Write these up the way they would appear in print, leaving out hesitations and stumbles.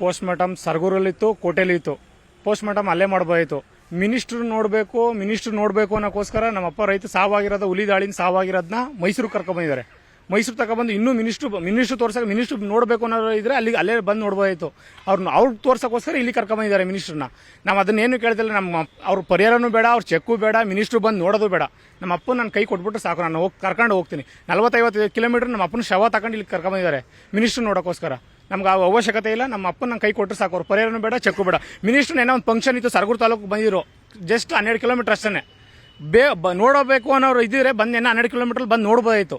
Post mortem ಸರಗೂರಲ್ಲಿತ್ತು, ಕೋಟೆಲಿತ್ತು. Post mortem ಅಲ್ಲೇ ಮಾಡ್ಬೋದಾಯಿತು. ಮಿನಿಸ್ಟ್ರು ನೋಡಬೇಕು ಅನ್ನೋಕ್ಕೋಸ್ಕರ ನಮ್ಮಪ್ಪ ರೈತ ಸಾವಾಗಿರೋದು, ಹುಲಿ ದಾಳಿನ ಸಾವಾಗಿರೋದನ್ನ ಮೈಸೂರಿಗೆ ಕರ್ಕೊಂಡ್ಬಂದಿದ್ದಾರೆ. ಮೈಸೂರು ತಗೊಬಂದು ಇನ್ನೂ ಮಿನಿಸ್ಟ್ರು ತೋರ್ಸಕ್ಕೆ, ಮಿನಿಸ್ಟ್ರು ನೋಡಬೇಕು ಅನ್ನೋದು ಇದ್ರೆ ಅಲ್ಲೇ ಬಂದು ನೋಡ್ಬೋದಾಯಿತು. ಅವ್ರಿಗೆ ತೋರ್ಸೋಕ್ಕೋಸ್ಕರ ಇಲ್ಲಿ ಕರ್ಕೊಂಡ್ಬಂದಿದ್ದಾರೆ ಮಿನಿಸ್ಟ್ರನ್ನ. ನಾವು ಅದನ್ನೇನು ಕೇಳ್ತಿಲ್ಲ. ಅವ್ರ ಪರಿಹಾರನೂ ಬೇಡ, ಅವ್ರ ಚೆಕ್ಕು ಬೇಡ, ಮಿನಿಸ್ಟ್ರು ಬಂದು ನೋಡೋದು ಬೇಡ. ನಮ್ಮ ಅಪ್ಪನ ನನ್ನ ಕೈ ಕೊಟ್ಬಿಟ್ಟು ಸಾಕು, ನಾನು ಕರ್ಕೊಂಡು ಹೋಗ್ತೀನಿ. 40-50 ಕಿಲೋಮೀಟರ್ ನಮ್ಮ ಅಪ್ಪನ ಶವ ತಗೊಂಡು ಇಲ್ಲಿ ಕರ್ಕೊಂಡ್ಬಂದಿದ್ದಾರೆ ಮಿನಿಸ್ಟ್ರು ನೋಡೋಕ್ಕೋಸ್ಕರ. ನಮ್ಗೆ ಆ ಅವಶ್ಯಕತೆ ಇಲ್ಲ. ನಮ್ಮ ಅಪ್ಪನ ನನ್ನ ಕೈ ಕೊಟ್ಟರೆ ಸಾಕು, ಅವ್ರ ಪರಿಹಾರನೂ ಬೇಡ, ಚೆಕ್ಕು ಬೇಡ. ಮಿನಿಸ್ಟ್ರು ಏನೋ ಒಂದು ಫಂಕ್ಷನ್ ಇತ್ತು, ಸರಗೂರು ತಾಲೂಕು ಬಂದಿರೋ, ಜಸ್ಟ್ 12 ಕಿಲೋಮೀಟರ್ ಅಷ್ಟೇ. ನೋಡಬೇಕು ಅನ್ನೋರು ಇದ್ದಿದ್ರೆ ಬಂದು 12 ಕಿಲೋಮೀಟರ್ ಬಂದು ನೋಡ್ಬೋದಾಯಿತು.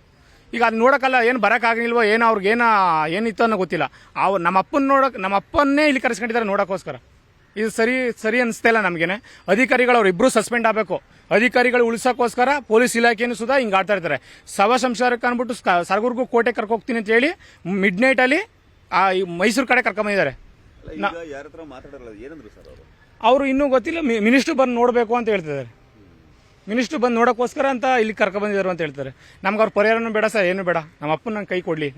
ಈಗ ಅದು ನೋಡೋಕ್ಕಲ್ಲ, ಏನು ಬರೋಕ್ಕಾಗಿಲ್ವೋ, ಏನೋ ಏನಿತ್ತು ಅನ್ನೋ ಗೊತ್ತಿಲ್ಲ. ನಮ್ಮ ಅಪ್ಪನ್ನೇ ಇಲ್ಲಿ ಕರೆಸ್ಕೊಂಡಿದ್ದಾರೆ ನೋಡೋಕ್ಕೋಸ್ಕರ. ಇದು ಸರಿ ಅನಿಸ್ತಾ ಇಲ್ಲ ನಮಗೇನೆ. ಅಧಿಕಾರಿಗಳು ಅವರಿಬ್ಬರು ಸಸ್ಪೆಂಡ್ ಆಗಬೇಕು. ಅಧಿಕಾರಿಗಳು ಉಳಿಸೋಕ್ಕೋಸ್ಕರ ಪೊಲೀಸ್ ಇಲಾಖೆಯನ್ನು ಸುಧಾ ಹಿಂಗೆ ಆಡ್ತಾ ಇರ್ತಾರೆ. ಶವ ಸಂಸಾರಕ್ಕೆ ಅಂದ್ಬಿಟ್ಟು ಸರಗೂರ್ಗೂ ಕೋಟೆ ಕರ್ಕೋಗ್ತೀನಿ ಅಂತ ಹೇಳಿ ಮಿಡ್ನೈಟಲ್ಲಿ ಮೈಸೂರು ಕಡೆ ಕರ್ಕೊಂಬಂದಿದ್ದಾರೆ. ಅವರು ಇನ್ನೂ ಗೊತ್ತಿಲ್ಲ. ಮಿನಿಸ್ಟ್ರು ಬಂದು ನೋಡಬೇಕು ಅಂತ ಹೇಳ್ತಿದ್ದಾರೆ. ಮಿನಿಸ್ಟ್ರು ಬಂದು ನೋಡೋಕ್ಕೋಸ್ಕರ ಅಂತ ಇಲ್ಲಿ ಕರ್ಕೊಂಡ್ಬಂದಿದ್ದಾರೆ ಅಂತ ಹೇಳ್ತಾರೆ. ನಮ್ಗೆ ಅವ್ರ ಪರಿಹಾರನೂ ಬೇಡ ಸರ್, ಏನು ಬೇಡ. ನಮ್ಮ ಅಪ್ಪನ ನನ್ನ ಕೈ ಕೊಡಲಿ,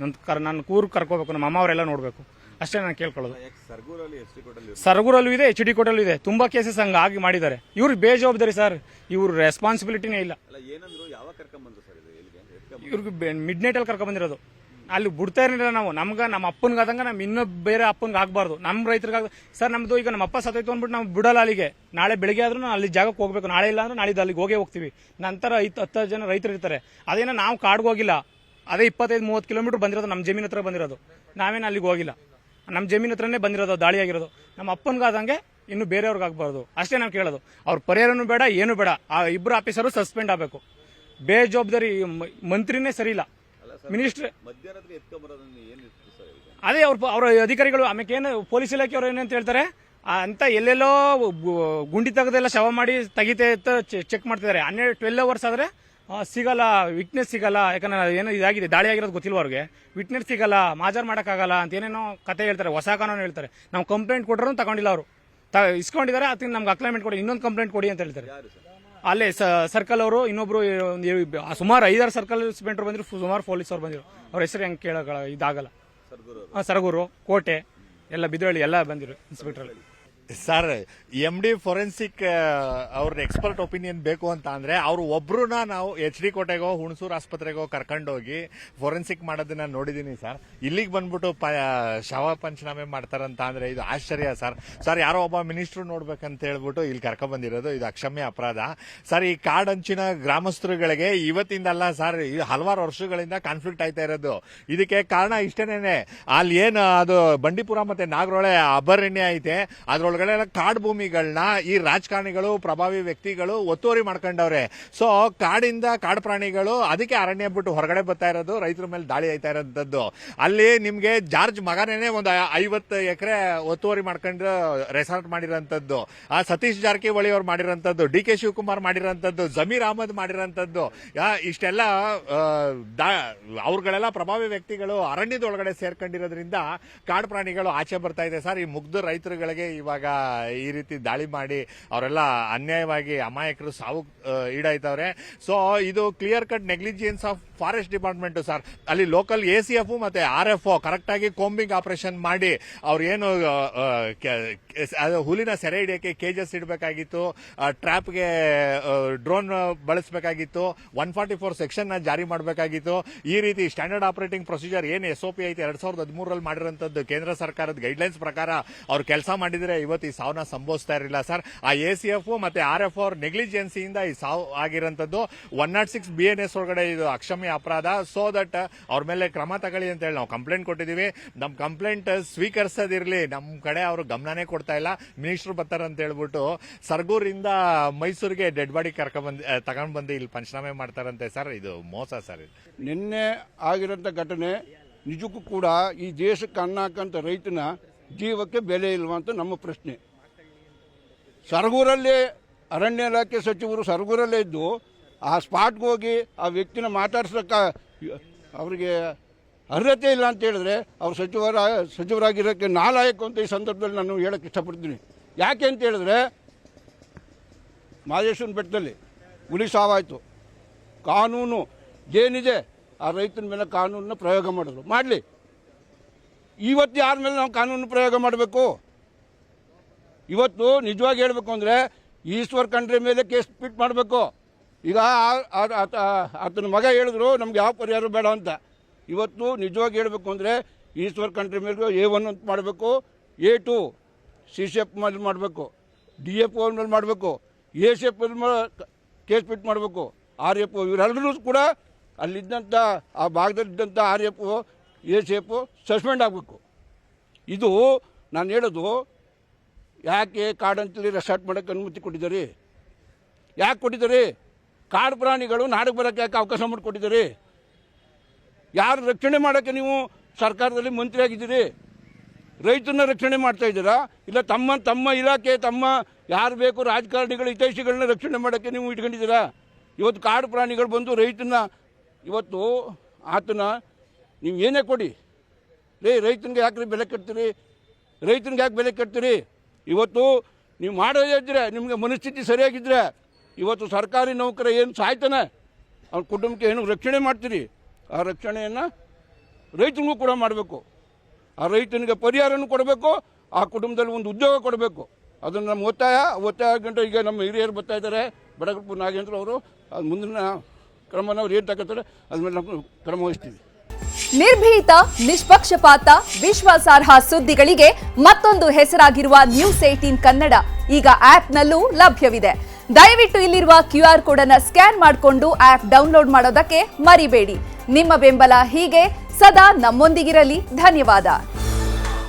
ನನ್ನ ಕೂರು ಕರ್ಕೋಬೇಕು, ನಮ್ಮ ಅಮ್ಮ ಅವರೆಲ್ಲ ನೋಡಬೇಕು, ಅಷ್ಟೇ ನಾನು ಕೇಳ್ಕೊಳ್ಳೋದು. ಸರಗೂರಲ್ಲೂ ಇದೆ, HD ಕೋಟಲ್ಲೂ ಇದೆ. ತುಂಬಾ ಕೇಸಸ್ ಹಂಗಾಗಿ ಮಾಡಿದ್ದಾರೆ. ಇವ್ರಿಗೆ ಬೇಜವಾಬ್ದಾರಿ ಸರ್, ಇವ್ರ ರೆಸ್ಪಾನ್ಸಿಬಿಲಿಟಿನೇ ಇಲ್ಲ. ಇವ್ರಿಗೆ ಮಿಡ್ನೈಟಲ್ಲಿ ಕರ್ಕೊಂಡ್ಬಂದಿರೋದು. ಅಲ್ಲಿ ಬಿಡ್ತಾ ಇರಲಿಲ್ಲ ನಾವು. ನಮ್ಮ ಅಪ್ಪನಿಗಾದಂಗ ನಮ್ಮ ಇನ್ನೊಬ್ಬ ಬೇರೆ ಅಪ್ಪನಿಗೆ ಆಗಬಾರ್ದು, ನಮ್ಮ ರೈತರಿಗಾಗ. ಸರ್ ನಮ್ದು ಈಗ ನಮ್ಮ ಅಪ್ಪ ಸತ್ತೋಯ್ತು ಅಂದ್ಬಿಟ್ಟು ನಾವು ಬಿಡಲ್ಲ ಅಲ್ಲಿಗೆ. ನಾಳೆ ಬೆಳಿಗ್ಗೆ ಆದ್ರೂ ಅಲ್ಲಿ ಜಾಗಕ್ಕೆ ಹೋಗ್ಬೇಕು. ನಾಳೆ ಇಲ್ಲ ಅಂದ್ರೆ ನಾಳಿದ್ದು ಅಲ್ಲಿಗೆ ಹೋಗ್ತೀವಿ. ನಂತರ 10 ಜನ ರೈತರು ಇರ್ತಾರೆ. ಅದೇನೋ ನಾವು ಕಾಡ್ಗೆ ಹೋಗಿಲ್ಲ. ಅದೇ 25-30 ಕಿಲೋಮೀಟರ್ ಬಂದಿರೋದು, ನಮ್ಮ ಜಮೀನ್ ಹತ್ರ ಬಂದಿರೋದು. ನಾವೇನು ಅಲ್ಲಿಗೆ ಹೋಗಿಲ್ಲ, ನಮ್ಮ ಜಮೀನ್ ಹತ್ರನೇ ಬಂದಿರೋದು, ದಾಳಿಯಾಗಿರೋದು. ನಮ್ಮ ಅಪ್ಪನಿಗಾದಂಗೆ ಇನ್ನು ಬೇರೆಯವ್ರಿಗೆ ಆಗಬಾರ್ದು, ಅಷ್ಟೇ ನಾವು ಕೇಳೋದು. ಅವ್ರ ಪರಿಹಾರನೂ ಬೇಡ, ಏನು ಬೇಡ. ಆ ಇಬ್ಬರು ಆಫೀಸರು ಸಸ್ಪೆಂಡ್ ಆಗಬೇಕು. ಬೇಜವಾಬ್ದಾರಿ ಮಂತ್ರಿನೇ ಸರಿ ಇಲ್ಲ. ಮಿನಿಸ್ಟ್ರ್ ಅದೇ ಅವ್ರ ಅಧಿಕಾರಿಗಳು. ಆಮೇಲೆ ಏನು ಪೊಲೀಸ್ ಇಲಾಖೆಯವರು ಏನಂತ ಹೇಳ್ತಾರೆ ಅಂತ, ಎಲ್ಲೆಲ್ಲೋ ಗುಂಡಿ ತೆಗೆದೆಲ್ಲ ಶವ ಮಾಡಿ ತೆಗಿತೆ ಅಂತ ಚೆಕ್ ಮಾಡ್ತಿದ್ದಾರೆ. 12 ಅವರ್ಸ್ ಆದರೆ ಸಿಗಲ್ಲ, ವಿಟ್ನೆಸ್ ಸಿಗಲ್ಲ. ಯಾಕಂದ್ರೆ ಏನೋ ಇದಾಗಿದೆ, ದಾಳಿ ಆಗಿರೋದು ಗೊತ್ತಿಲ್ವ ಅವ್ರಿಗೆ. ವಿಟ್ನೆಸ್ ಸಿಗಲ್ಲ, ಮಾಜಾರ್ ಮಾಡೋಕ್ಕಾಗಲ್ಲ ಅಂತ ಏನೇನೋ ಕತೆ ಹೇಳ್ತಾರೆ, ಹೊಸ ಕಾನೂನು ಹೇಳ್ತಾರೆ. ನಾವು ಕಂಪ್ಲೇಂಟ್ ಕೊಟ್ಟರು ತಗೊಂಡಿಲ್ಲ, ಅವರು ಇಸ್ಕೊಂಡಿದ್ದಾರೆ. ಅದಕ್ಕೆ ನಮ್ಗೆ ಅಕ್ಲೈಮೆಂಟ್ ಕೊಡಿ, ಇನ್ನೊಂದು ಕಂಪ್ಲೇಂಟ್ ಕೊಡಿ ಅಂತ ಹೇಳ್ತಾರೆ. ಅಲ್ಲೇ ಸರ್ಕಲ್ ಅವರು, ಇನ್ನೊಬ್ರು ಸುಮಾರು 5-6 ಸರ್ಕಲ್ ಇನ್ಸ್ಪೆಕ್ಟರ್ ಬಂದಿರು, ಸುಮಾರು ಪೊಲೀಸ್ ಅವ್ರು ಬಂದಿರು. ಅವ್ರ ಹೆಸರು ಹೆಂಗೆ ಕೇಳೋಲ್ಲ, ಇದಾಗಲ್ಲ. ಸರಗೂರು, ಕೋಟೆ ಎಲ್ಲ, ಬಿದ್ರಳ್ಳಿ ಎಲ್ಲ ಬಂದಿರು ಇನ್ಸ್ಪೆಕ್ಟರ್. ಸರ್, MD ಫೊರೆನ್ಸಿಕ್ ಅವ್ರ ಎಕ್ಸ್ಪರ್ಟ್ ಒಪಿನಿಯನ್ ಬೇಕು ಅಂತ ಅಂದ್ರೆ ಅವ್ರು ಒಬ್ರನ್ನ ನಾವು HD ಕೋಟೆಗೋ ಹುಣಸೂರು ಆಸ್ಪತ್ರೆಗೋ ಕರ್ಕೊಂಡೋಗಿ ಫೊರೆನ್ಸಿಕ್ ಮಾಡೋದನ್ನ ನೋಡಿದೀನಿ ಸರ್. ಇಲ್ಲಿಗೆ ಬಂದ್ಬಿಟ್ಟು ಶವ ಪಂಚನಾಮೆ ಮಾಡ್ತಾರಂತ ಅಂದ್ರೆ ಇದು ಆಶ್ಚರ್ಯ ಸರ್. ಸರ್, ಯಾರೋ ಒಬ್ಬ ಮಿನಿಸ್ಟ್ರು ನೋಡ್ಬೇಕಂತ ಹೇಳ್ಬಿಟ್ಟು ಇಲ್ಲಿ ಕರ್ಕೊಂಡ್ ಬಂದಿರೋದು, ಇದು ಅಕ್ಷಮ್ಯ ಅಪರಾಧ ಸರ್. ಈ ಕಾಡಂಚಿನ ಗ್ರಾಮಸ್ಥರುಗಳಿಗೆ ಇವತ್ತಿಂದಲ್ಲ ಸರ್, ಹಲವಾರು ವರ್ಷಗಳಿಂದ ಕಾನ್ಫ್ಲಿಕ್ಟ್ ಆಯ್ತಾ ಇರೋದು. ಇದಕ್ಕೆ ಕಾರಣ ಇಷ್ಟೇನೆ, ಅಲ್ಲಿ ಏನು ಅದು ಬಂಡೀಪುರ ಮತ್ತೆ ನಾಗರೋಳೆ ಅಭಯಾರಣ್ಯ ಐತೆ, ಅದ್ರೊಳಗೆ ಕಾಡು ಭೂಮಿಗಳನ್ನ ಈ ರಾಜಕಾರಣಿಗಳು, ಪ್ರಭಾವಿ ವ್ಯಕ್ತಿಗಳು ಒತ್ತುವರಿ ಮಾಡ್ಕೊಂಡವ್ರೆ. ಸೊ ಕಾಡಿಂದ ಕಾಡು ಪ್ರಾಣಿಗಳು ಅದಕ್ಕೆ ಅರಣ್ಯ ಬಿಟ್ಟು ಹೊರಗಡೆ ಬರ್ತಾ ಇರೋದು, ರೈತರ ಮೇಲೆ ದಾಳಿ ಆಯ್ತಾ ಇರೋಂಥದ್ದು. ಅಲ್ಲಿ ನಿಮ್ಗೆ ಜಾರ್ಜ್ ಮಗನೇ ಒಂದು 50 ಎಕರೆ ಒತ್ತುವರಿ ಮಾಡ್ಕೊಂಡು ರೆಸಾರ್ಟ್ ಮಾಡಿರೋಂಥದ್ದು, ಸತೀಶ್ ಜಾರಕಿಹೊಳಿ ಅವ್ರು ಮಾಡಿರೋಂಥದ್ದು, DK ಶಿವಕುಮಾರ್ ಮಾಡಿರೋಂಥದ್ದು, ಜಮೀರ್ ಅಹಮದ್ ಮಾಡಿರೋಂಥದ್ದು. ಇಷ್ಟೆಲ್ಲ ಅವ್ರಗಳೆಲ್ಲ ಪ್ರಭಾವಿ ವ್ಯಕ್ತಿಗಳು ಅರಣ್ಯದೊಳಗಡೆ ಸೇರ್ಕೊಂಡಿರೋದ್ರಿಂದ ಕಾಡು ಪ್ರಾಣಿಗಳು ಆಚೆ ಬರ್ತಾ ಇದೆ ಸರ್. ಈ ಮುಗ್ಧ ರೈತರುಗಳಿಗೆ ಇವಾಗ ಈ ರೀತಿ ದಾಳಿ ಮಾಡಿ ಅವರೆಲ್ಲ ಅನ್ಯಾಯವಾಗಿ ಅಮಾಯಕರು ಸಾವು ಈಡಾಯ್ತವ್ರೆ. ಸೊ ಇದು clear cut negligence of forest department sir. ಅಲ್ಲಿ ಲೋಕಲ್ ACF ಮತ್ತೆ RFO ಕರೆಕ್ಟ್ ಆಗಿ ಕೋಂಬಿಂಗ್ ಆಪರೇಷನ್ ಮಾಡಿ ಅವ್ರೇನು ಹುಲಿನ ಸೆರೆ ಹಿಡಿಯಕ್ಕೆ ಕೇಜಸ್ ಇಡಬೇಕಾಗಿತ್ತು, ಟ್ರ್ಯಾಪ್ಗೆ ಡ್ರೋನ್ ಬಳಸಬೇಕಾಗಿತ್ತು, 144 ಸೆಕ್ಷನ್ ನ ಜಾರಿ ಮಾಡಬೇಕಾಗಿತ್ತು. ಈ ರೀತಿ ಸ್ಟ್ಯಾಂಡರ್ಡ್ ಆಪರೇಟಿಂಗ್ ಪ್ರೊಸೀಜರ್ ಏನು SOP ಐತೆ 2013ರಲ್ಲಿ ಮಾಡಿರೋಂಥದ್ದು ಕೇಂದ್ರ ಸರ್ಕಾರದ ಗೈಡ್ಲೈನ್ಸ್ ಪ್ರಕಾರ ಅವ್ರು ಕೆಲಸ ಮಾಡಿದ್ರೆ ಇವತ್ತು ಈ ಸಾವನ್ನ ಸಂಭವಿಸ್ತಾ ಇರಲಿಲ್ಲ ಸರ್. ಆ ACF ಮತ್ತೆ RFO ಅವ್ರ ನೆಗ್ಲಿಜೆನ್ಸಿಯಿಂದ ಈ ಸಾವು ಆಗಿರೋಂಥದ್ದು. 106 BNS ಒಳಗಡೆ ಇದು ಅಕ್ಷಮ್ಯ ಅಪರಾಧ. ಸೊ ದಟ್ ಅವ್ರ ಮೇಲೆ ಕ್ರಮ ತಗೊಳ್ಳಿ ಅಂತ ಹೇಳಿ ನಾವು ಕಂಪ್ಲೇಂಟ್ ಕೊಟ್ಟಿದೀವಿ. ನಮ್ ಕಂಪ್ಲೇಂಟ್ ಸ್ವೀಕರಿಸೋದಿರ್ಲಿ, ನಮ್ ಕಡೆ ಅವರು ಗಮನನೇ ಕೊಡ್ತಾ ಇಲ್ಲ. ಮಿನಿಸ್ಟರ್ ಬರ್ತಾರಂತ ಹೇಳ್ಬಿಟ್ಟು ಸರಗೂರಿಂದ ಮೈಸೂರಿಗೆ ಡೆಡ್ ಬಾಡಿ ತಗೊಂಡ್ ಬಂದು ಇಲ್ಲಿ ಪಂಚನಾಮೆ ಮಾಡ್ತಾರಂತೆ ಸರ್. ಇದು ಮೋಸ ಸರ್. ನಿನ್ನೆ ಆಗಿರೋಂಥ ಘಟನೆ ನಿಜಕ್ಕೂ ಕೂಡ ಈ ದೇಶಕ್ಕೆ ಅನ್ನ ಹಾಕಂತ ರೈತನ ಜೀವಕ್ಕೆ ಬೆಲೆ ಇಲ್ವಾ ಅಂತ ನಮ್ಮ ಪ್ರಶ್ನೆ. ಸರಗೂರಲ್ಲಿ ಅರಣ್ಯ ಇಲಾಖೆ ಸಚಿವರು ಸರಗೂರಲ್ಲೇ ಇದ್ದು ಆ ಸ್ಪಾಟ್ಗೆ ಹೋಗಿ ಆ ವ್ಯಕ್ತಿನ ಮಾತಾಡ್ಸೋಕ್ಕೆ ಅವರಿಗೆ ಅರ್ಹತೆ ಇಲ್ಲ ಅಂತ ಹೇಳಿದ್ರೆ ಅವ್ರು ಸಚಿವರಾಗಿರೋಕ್ಕೆ ನಾಲಾಯಕ ಅಂತ ಈ ಸಂದರ್ಭದಲ್ಲಿ ನಾನು ಹೇಳೋಕ್ಕೆ ಇಷ್ಟಪಡ್ತೀನಿ. ಯಾಕೆ ಅಂತ ಹೇಳಿದ್ರೆ ಮಾದೇಶ್ವರನ ಬೆಟ್ಟದಲ್ಲಿ ಹುಲಿ ಸಾವಾಯಿತು. ಕಾನೂನು ಏನಿದೆ ಆ ರೈತನ ಮೇಲೆ ಕಾನೂನನ್ನ ಪ್ರಯೋಗ ಮಾಡಿದ್ರು, ಮಾಡಲಿ. ಇವತ್ತು ಯಾರ ಮೇಲೆ ನಾವು ಕಾನೂನು ಪ್ರಯೋಗ ಮಾಡಬೇಕು? ಇವತ್ತು ನಿಜವಾಗಿ ಹೇಳಬೇಕು ಅಂದರೆ ಈಶ್ವರ್ ಖಂಡ್ರೆ ಮೇಲೆ ಕೇಸ್ ಫಿಟ್ ಮಾಡಬೇಕು. ಈಗ ಆತನ ಮಗ ಹೇಳಿದ್ರು ನಮ್ಗೆ ಯಾವ ಪರಿಹಾರ ಬೇಡ ಅಂತ. ಇವತ್ತು ನಿಜವಾಗಿ ಹೇಳಬೇಕು ಅಂದರೆ ಈಶ್ವರ್ ಖಂಡ್ರೆ ಮೇಲೆ A1 ಅಂತ ಮಾಡಬೇಕು, A2 CCF ಮೇಲೆ ಮಾಡಬೇಕು, DFO ಮೇಲೆ ಮಾಡಬೇಕು, ACF ಮೇಲೆ ಕೇಸ್ ಫಿಟ್ ಮಾಡಬೇಕು, RFO ಇವರೆಲ್ಲರೂ ಕೂಡ ಅಲ್ಲಿದ್ದಂಥ ಆ ಭಾಗದಲ್ಲಿದ್ದಂಥ RFO ACF ಸಸ್ಪೆಂಡ್ ಆಗಬೇಕು. ಇದು ನಾನು ಹೇಳೋದು, ಯಾಕೆ ಕಾಡಂತೇಳಿ ರೆಸಾರ್ಟ್ ಮಾಡೋಕ್ಕೆ ಅನುಮತಿ ಕೊಟ್ಟಿದ್ದಾರೆ? ಯಾಕೆ ಕೊಟ್ಟಿದ್ದಾರೆ? ಕಾಡು ಪ್ರಾಣಿಗಳು ನಾಡಿಗೆ ಬರೋಕ್ಕೆ ಯಾಕೆ ಅವಕಾಶ ಮಾಡಿಕೊಟ್ಟಿದ್ದಾರೆ? ಯಾರು ರಕ್ಷಣೆ ಮಾಡೋಕ್ಕೆ ನೀವು ಸರ್ಕಾರದಲ್ಲಿ ಮಂತ್ರಿ ಆಗಿದ್ದೀರಿ? ರೈತನ ರಕ್ಷಣೆ ಮಾಡ್ತಾ ಇದ್ದೀರಾ? ಇಲ್ಲ ತಮ್ಮ ಇಲಾಖೆ ಯಾರು ಬೇಕು ರಾಜಕಾರಣಿಗಳು ಹಿತೈಷಿಗಳನ್ನ ರಕ್ಷಣೆ ಮಾಡೋಕ್ಕೆ ನೀವು ಇಟ್ಕೊಂಡಿದ್ದೀರಾ? ಇವತ್ತು ಕಾಡು ಪ್ರಾಣಿಗಳು ಬಂದು ರೈತನ ಇವತ್ತು ಆತನ ನೀವು ಏನೇ ಕೊಡಿ ರೈತನಿಗೆ ಯಾಕೆ ಬೆಲೆ ಕಟ್ತೀರಿ? ರೈತನಿಗೆ ಯಾಕೆ ಬೆಲೆ ಕಟ್ತೀರಿ? ಇವತ್ತು ನೀವು ಮಾಡೋದೇ ಇದ್ದರೆ, ನಿಮಗೆ ಮನಸ್ಥಿತಿ ಸರಿಯಾಗಿದ್ದರೆ, ಇವತ್ತು ಸರ್ಕಾರಿ ನೌಕರ ಏನು ಸಾಯ್ತಾನೆ ಅವ್ರ ಕುಟುಂಬಕ್ಕೆ ಏನು ರಕ್ಷಣೆ ಮಾಡ್ತೀರಿ, ಆ ರಕ್ಷಣೆಯನ್ನು ರೈತನಿಗೂ ಕೂಡ ಮಾಡಬೇಕು. ಆ ರೈತನಿಗೆ ಪರಿಹಾರನೂ ಕೊಡಬೇಕು, ಆ ಕುಟುಂಬದಲ್ಲಿ ಒಂದು ಉದ್ಯೋಗ ಕೊಡಬೇಕು. ಅದನ್ನು ನಮ್ಮ ಒತ್ತಾಯ ಗಂಟೆ ಈಗ ನಮ್ಮ ಹಿರಿಯರು ಬರ್ತಾ ಇದ್ದಾರೆ, ಬಡಗಪ್ಪ ನಾಗೇಂದ್ರ ಅವರು. ಅದು ಮುಂದಿನ ಕ್ರಮನ ಅವ್ರು ಏನು ತಗೋತಾರೆ ಅದ್ಮೇಲೆ ನಾವು ಕ್ರಮ ವಹಿಸ್ತೀವಿ. ನಿರ್ಭೀತ, ನಿಷ್ಪಕ್ಷಪಾತ, ವಿಶ್ವಾಸಾರ್ಹ ಸುದ್ದಿಗಳಿಗೆ ಮತ್ತೊಂದು ಹೆಸರಾಗಿರುವ News18 ಕನ್ನಡ ಈಗ ಆಪ್ನಲ್ಲೂ ಲಭ್ಯವಿದೆ. ದಯವಿಟ್ಟು ಇಲ್ಲಿರುವ QR ಕೋಡ್ ಅನ್ನು ಸ್ಕ್ಯಾನ್ ಮಾಡಿಕೊಂಡು ಆಪ್ ಡೌನ್ಲೋಡ್ ಮಾಡೋದಕ್ಕೆ ಮರಿಬೇಡಿ. ನಿಮ್ಮ ಬೆಂಬಲ ಹೀಗೆ ಸದಾ ನಮ್ಮೊಂದಿಗಿರಲಿ. ಧನ್ಯವಾದ.